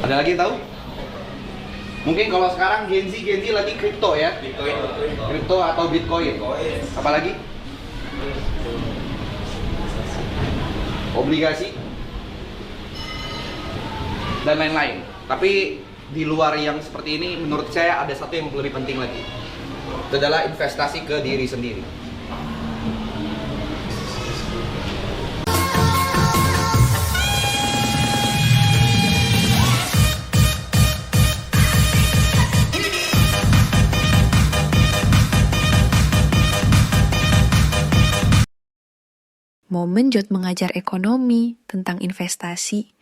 Ada lagi tahu? Mungkin kalau sekarang Gen Z lagi kripto ya. Bitcoin. Kripto atau Bitcoin. Apalagi? Obligasi dan lain-lain. Tapi di luar yang seperti ini, menurut saya ada satu yang lebih penting lagi. Itu adalah investasi ke diri sendiri. Momen Jod mengajar ekonomi tentang investasi.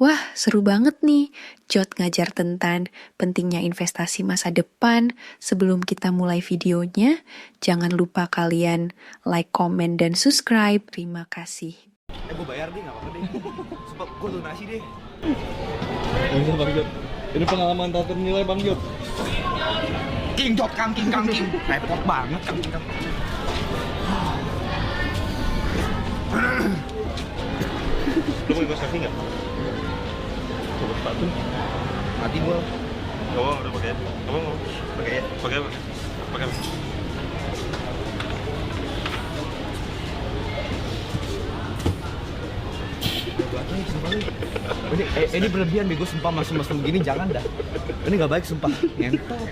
Wah, seru banget nih. Jod ngajar tentang pentingnya investasi masa depan. Sebelum kita mulai videonya, jangan lupa kalian like, komen, dan subscribe. Terima kasih. Gue bayar deh, gak apa-apa deh. Sumpah, gue donasi deh. Bisa Bang Jod. Ini pengalaman tak ternilai Bang Jod. King Jod, Kang King. Repot banget, Kang King. Lu mau ikut selfie nggak? Coba sepatu. Mati gue. Oh, udah pakai. Kamu mau pakai ya? Pakai. Ini berlebihan bego, sumpah masuk begini jangan dah. Ini gak baik sumpah. Ngentot.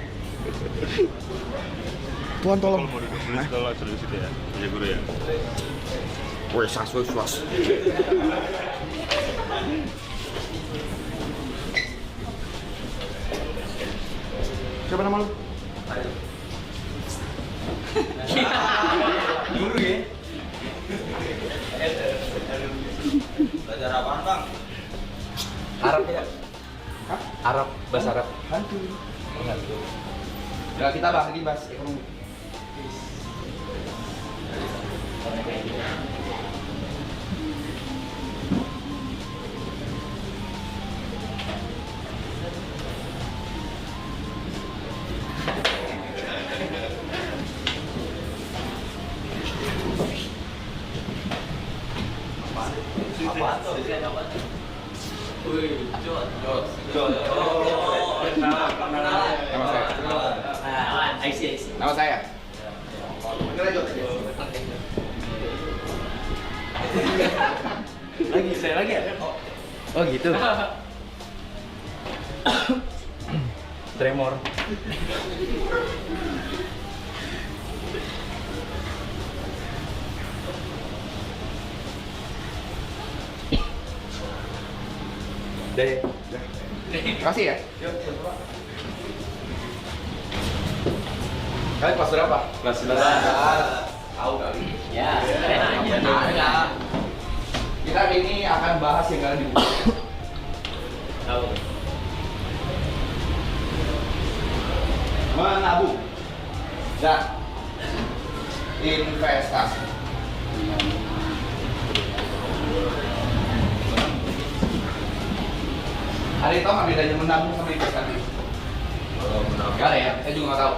Tuhan tolong. Kalau mau duduk dulu sekolah sudah di situ ya. Ya guru ya. Wes was. Siapa nama lu? Guru ya? Belajar apaan Bang? Arab ya? Hah? Arab, bahasa Arab. Hantu. Nah, kita bahas lagi bahas ekonomi. Apaan tuh? Wih, Jod. Nama saya. I see. Nama saya. Bener aja. Saya lagi ya? Oh gitu. Tremor. Deh. Makasih ya. Kalian kelas berapa? Kelas 11. Tahu kali. Ya. Kita hari ini akan bahas yang kalian di buku. Tahu. Menabung dan investasi. Ada yang tahu nggak bedanya menabung sama investasi? Gak ada ya, saya juga nggak tahu.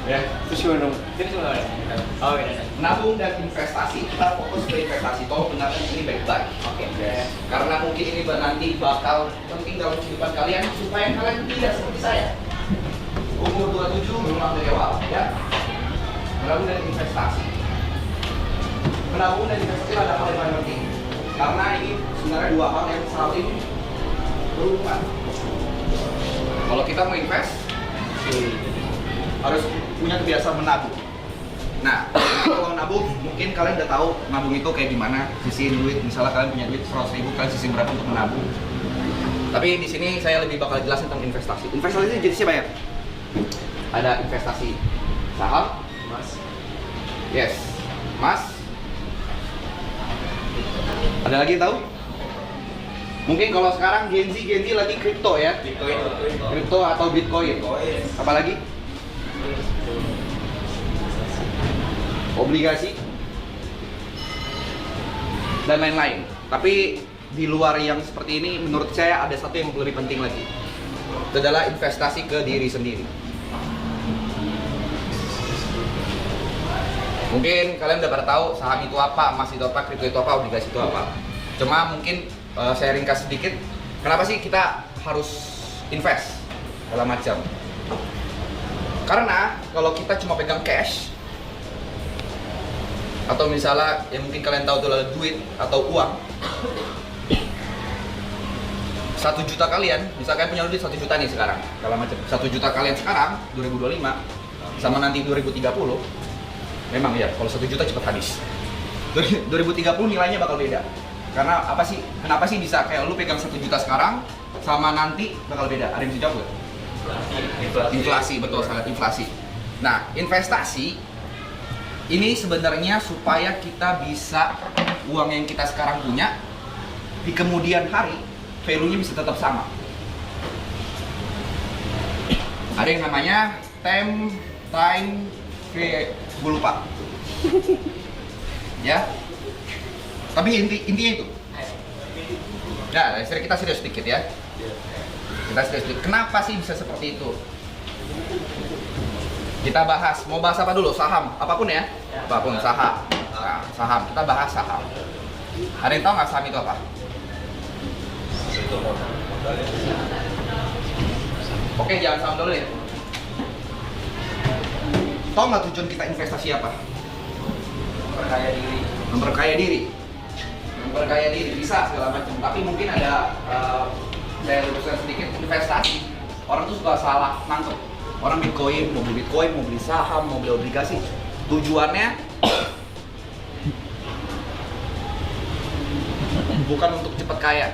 Ya, Terus gimana dong? Terus gimana? Oh, iya. menabung dan investasi, kita fokus ke investasi. Tolong dengarkan ini baik-baik. Oke. Karena mungkin ini nanti bakal penting dalam kehidupan kalian supaya kalian tidak seperti saya. Umur 27 belum ambil awal, ya. Menabung dan investasi. Menabung dan investasi adalah hal yang paling penting. Karena ini sebenarnya dua hal yang saling berhubungan. Kalau kita mau invest, harus punya kebiasaan menabung. Nah, kalau nabung, mungkin kalian udah tahu nabung itu kayak gimana, sisihin duit. Misalnya kalian punya duit 100.000, kalian sisihin berapa untuk menabung. Tapi di sini saya lebih bakal jelasin tentang investasi. Investasi itu jenisnya banyak. Ada investasi saham, Mas. yes, emas. Ada lagi tahu? Mungkin kalau sekarang Gen Z lagi kripto ya. Bitcoin. Kripto atau Bitcoin. Apalagi? Obligasi dan lain-lain. Tapi di luar yang seperti ini, menurut saya ada satu yang lebih penting lagi. Itu adalah investasi ke diri sendiri. Mungkin kalian udah pada tahu saham itu apa, emas itu apa, kripto itu apa, obligasi itu apa. Cuma mungkin saya ringkas sedikit. Kenapa sih kita harus invest segala macam? Karena kalau kita cuma pegang cash, atau misalnya yang mungkin kalian tahu itu adalah duit atau uang, 1 juta kalian, misalkan punya duit 1 juta nih sekarang, segala macam. 1 juta kalian sekarang 2025 sama nanti 2030, memang ya kalau 1 juta cepat habis. 2030 nilainya bakal beda. Karena apa sih? Kenapa sih bisa kayak lu pegang 1 juta sekarang sama nanti bakal beda? Ada yang bisa jawab nggak? Inflasi, betul, sangat inflasi. Nah, investasi ini sebenarnya supaya kita bisa uang yang kita sekarang punya di kemudian hari value-nya bisa tetap sama. Ada yang namanya time gue lupa. Ya. Tapi intinya itu. Ya, kita serius sedikit ya. Kita serius sedikit. Kenapa sih bisa seperti itu? Kita bahas. Mau bahas apa dulu? Saham, apapun ya. Apapun saham. Nah, saham. Kita bahas saham. Ada yang tahu nggak saham itu apa? Oke, jangan saham dulu ya. Tahu nggak tujuan kita investasi apa? Perkaya diri. Memperkaya diri. Memperkaya diri bisa segala macam. Tapi mungkin ada saya luruskan sedikit, investasi. Orang tuh suka salah nangkep. Orang Bitcoin, mau beli saham, mau beli obligasi. Tujuannya bukan untuk cepat kaya.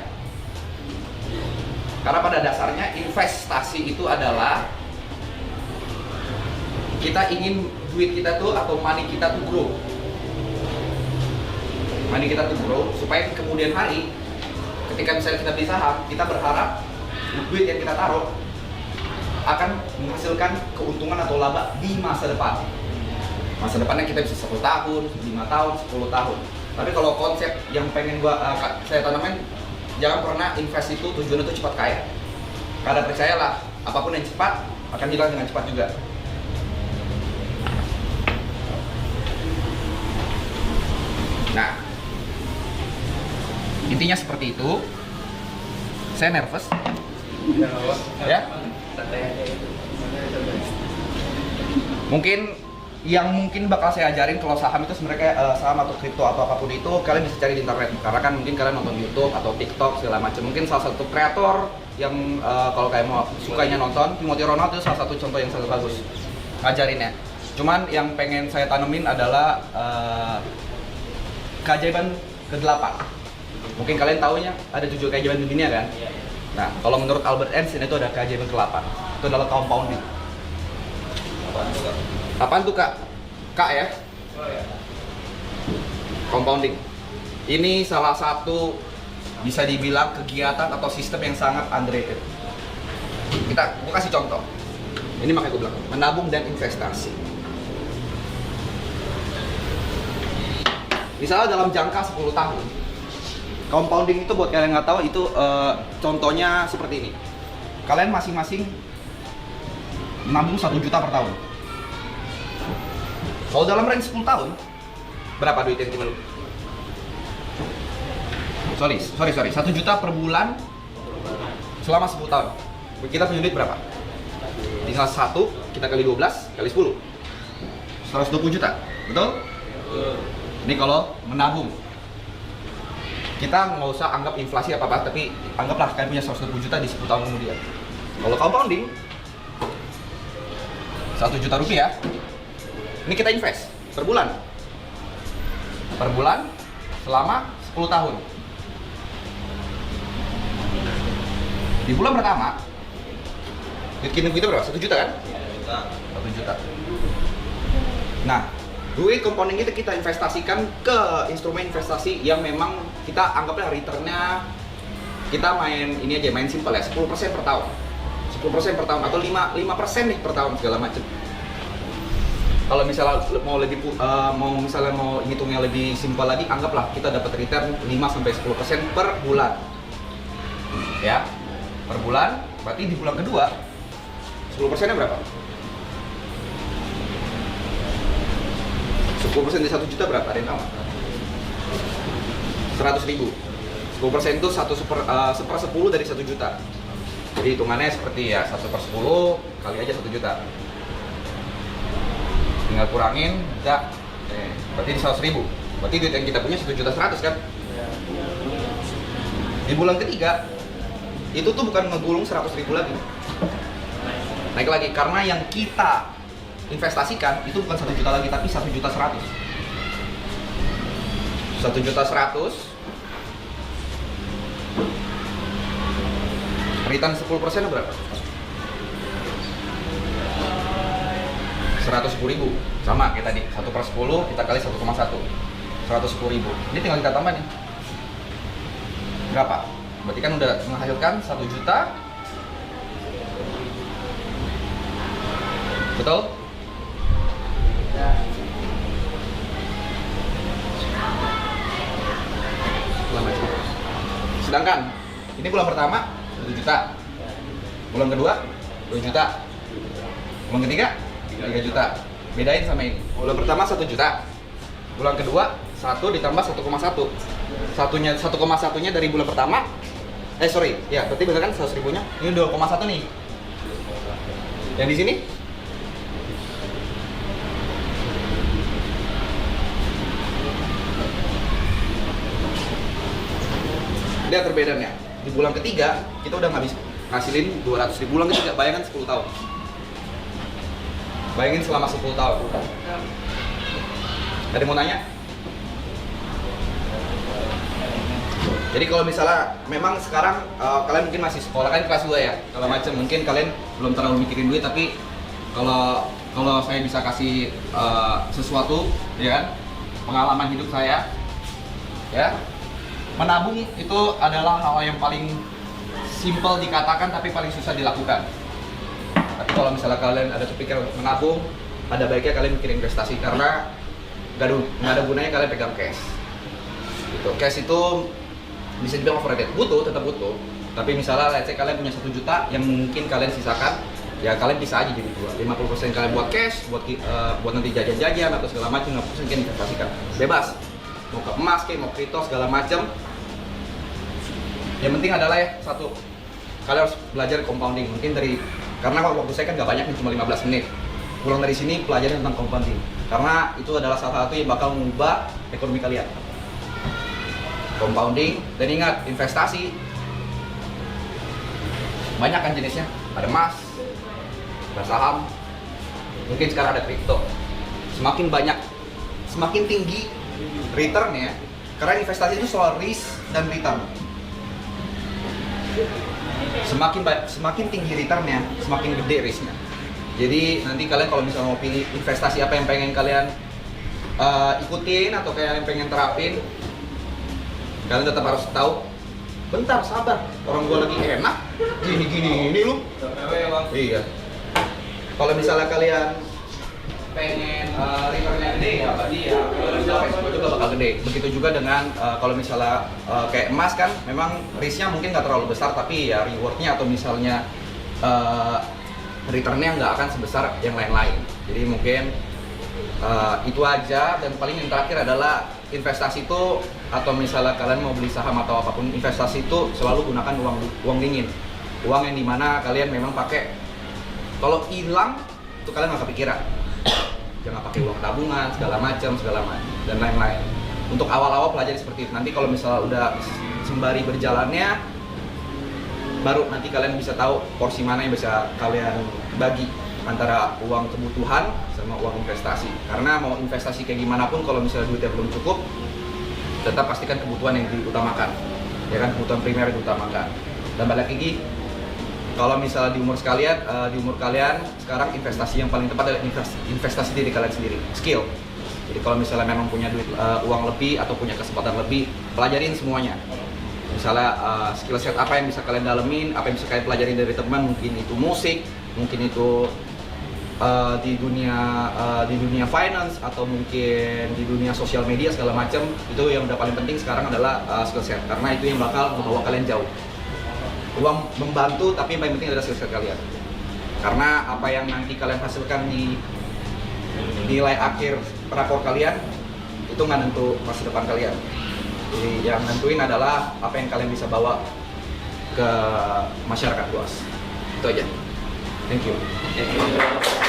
Karena pada dasarnya investasi itu adalah kita ingin duit kita tuh atau money kita tuh grow. Money kita tuh grow supaya di kemudian hari ketika misalnya kita beli saham, kita berharap duit yang kita taruh akan menghasilkan keuntungan atau laba di masa depan. Masa depannya kita bisa 10 tahun, 5 tahun, 10 tahun. Tapi kalau konsep yang pengen saya tanamin, jangan pernah invest itu tujuannya itu cepat kaya. Karena percayalah, apapun yang cepat akan hilang dengan cepat juga. Nah, intinya seperti itu. Saya nervous. Ya. Mungkin bakal saya ajarin kalau saham itu sebenarnya saham atau kripto atau apapun itu kalian bisa cari di internet, karena kan mungkin kalian nonton YouTube atau TikTok segala macam. Mungkin salah satu kreator yang kalau kalian mau sukanya nonton, Timothy Ronald itu salah satu contoh yang sangat bagus ngajarinnya. Cuman yang pengen saya tanemin adalah keajaiban ke-8. Mungkin kalian taunya ada 7 keajaiban dunia kan? Nah, kalau menurut Albert Einstein itu ada keajaiban ke-8. Itu adalah compounding. Apaan tuh Kak? Kak ya? Compounding. Ini salah satu bisa dibilang kegiatan atau sistem yang sangat underrated. Gua kasih contoh. Ini makanya gue bilang menabung dan investasi. Misalnya dalam jangka 10 tahun, compounding itu buat kalian yang nggak tahu itu contohnya seperti ini. Kalian masing-masing nabung 1 juta per tahun. Kalau dalam range 10 tahun, berapa duit yang dimiliki? Sorry, 1 juta per bulan selama 10 tahun. Kita punya duit berapa? Tinggal 1, kita kali 12, kali 10. 120 juta, betul? Ini kalau menabung. Kita nggak usah anggap inflasi apa-apa, tapi anggaplah kalian punya 120 juta di 10 tahun kemudian. Kalau compounding, 1 juta rupiah, ini kita invest per bulan. Per bulan selama 10 tahun. Di bulan pertama, duit kita berapa? 1 juta kan? 1 juta. Nah, duit compounding itu kita investasikan ke instrumen investasi yang memang kita anggaplah returnnya, kita main ini aja, main simpel ya, 10% per tahun. 10% per tahun atau 5% nih per tahun segala macam. Kalau misalnya mau ngitungnya lebih simpel lagi, anggaplah kita dapat return 5-10% per bulan. Ya. Per bulan, berarti di bulan kedua 10%-nya berapa? 10% dari 1 juta berapa? Ada yang tahu? 100 ribu. 10% itu 1/10 dari 1 juta. Jadi hitungannya seperti ya 1/10 kali aja 1 juta. Tinggal kurangin, dak. Berarti di 100.000. Berarti duit yang kita punya 1.100.000 kan? Di bulan ketiga itu tuh bukan ngegulung 100.000 lagi. Naik lagi karena yang kita investasikan itu bukan 1 juta lagi tapi 1.100.000. 1.100.000 return 10% berapa? 110.000. Sama kayak tadi, 1/10 kita kali 1,1. 110.000. Ini tinggal kita tambah nih. Berapa? Berarti kan udah menghasilkan 1 juta. Betul? Sedangkan ini bulan pertama 1 juta. Bulan kedua 2 juta. Bulan ketiga 3 juta. Bedain sama ini. Bulan pertama 1 juta. Bulan kedua 1 ditambah 1,1. 1,1-nya dari bulan pertama. Ya, berarti bener kan 100.000-nya. Ini 2,1 nih. Yang di sini lihat perbedaannya. Di bulan ketiga kita udah ngasilin 200.000. Bulan ketiga bayangkan 10 tahun. Bayangin selama 10 tahun. Ada yang mau nanya? Jadi kalau misalnya memang sekarang kalian mungkin masih sekolah kan kelas 2 ya, kalau macam mungkin kalian belum terlalu mikirin duit, tapi kalau saya bisa kasih sesuatu, ya kan, pengalaman hidup saya, ya, menabung itu adalah hal yang paling simple dikatakan tapi paling susah dilakukan. Tapi kalau misalnya kalian ada kepikiran untuk menabung, ada baiknya kalian mikir investasi karena nggak ada gunanya kalian pegang cash. Gitu. Cash itu bisa dibilang overrated, tetap butuh. Tapi misalnya let's say kalian punya 1 juta yang mungkin kalian sisakan, ya kalian bisa aja jadi 50% kalian buat cash, buat nanti jajan-jajan atau segala macam, 50% kalian investasikan. Bebas. Mau ke emas, mau kripto segala macam. Yang penting adalah ya satu, kalian harus belajar compounding. Mungkin karena waktu saya kan nggak banyak, cuma 15 menit. Pulang dari sini pelajarin tentang compounding. Karena itu adalah salah satu yang bakal mengubah ekonomi kalian. Compounding, dan ingat, investasi banyak kan jenisnya. Ada emas, ada saham, mungkin sekarang ada kripto. Semakin banyak, semakin tinggi returnnya, karena investasi itu soal risk dan return. Semakin tinggi returnnya, semakin gede risknya. Jadi nanti kalian kalau misalnya mau pilih investasi apa yang pengen kalian ikutin atau kalian pengen terapin, kalian tetap harus tahu. Bentar, sabar, orang gua lagi enak, gini ini lu. Iya. Kalau misalnya kalian pengen returnnya gede ya, berarti ya kalau misalnya resiko juga bakal gede. Begitu juga dengan kalau misalnya kayak emas kan, memang risknya mungkin nggak terlalu besar, tapi ya rewardnya atau misalnya returnnya nggak akan sebesar yang lain-lain. Jadi mungkin itu aja. Dan paling yang terakhir adalah investasi itu, atau misalnya kalian mau beli saham atau apapun, investasi itu selalu gunakan uang dingin, uang yang dimana kalian memang pakai. Kalau hilang itu kalian nggak kepikiran. Jangan pakai uang tabungan segala macam dan lain-lain. Untuk awal-awal pelajari seperti itu. Nanti kalau misalnya udah sembari berjalannya, baru nanti kalian bisa tahu porsi mana yang bisa kalian bagi antara uang kebutuhan sama uang investasi. Karena mau investasi kayak gimana pun, kalau misalnya duitnya belum cukup, tetap pastikan kebutuhan yang diutamakan, ya kan, kebutuhan primer diutamakan. Dan balik lagi, kalau misalnya di umur kalian sekarang investasi yang paling tepat adalah investasi diri kalian sendiri, skill. Jadi kalau misalnya memang punya duit, uang lebih atau punya kesempatan lebih, pelajarin semuanya. Misalnya skill set apa yang bisa kalian dalemin, apa yang bisa kalian pelajarin dari teman, mungkin itu musik, mungkin itu di dunia finance, atau mungkin di dunia sosial media segala macam. Itu yang udah paling penting sekarang adalah skill set, karena itu yang bakal membawa kalian jauh. Uang membantu, tapi yang paling penting adalah skill set kalian. Karena apa yang nanti kalian hasilkan di nilai akhir rapor kalian itu nggak nentu masa depan kalian. Jadi yang nentuin adalah apa yang kalian bisa bawa ke masyarakat luas. Itu aja. Thank you.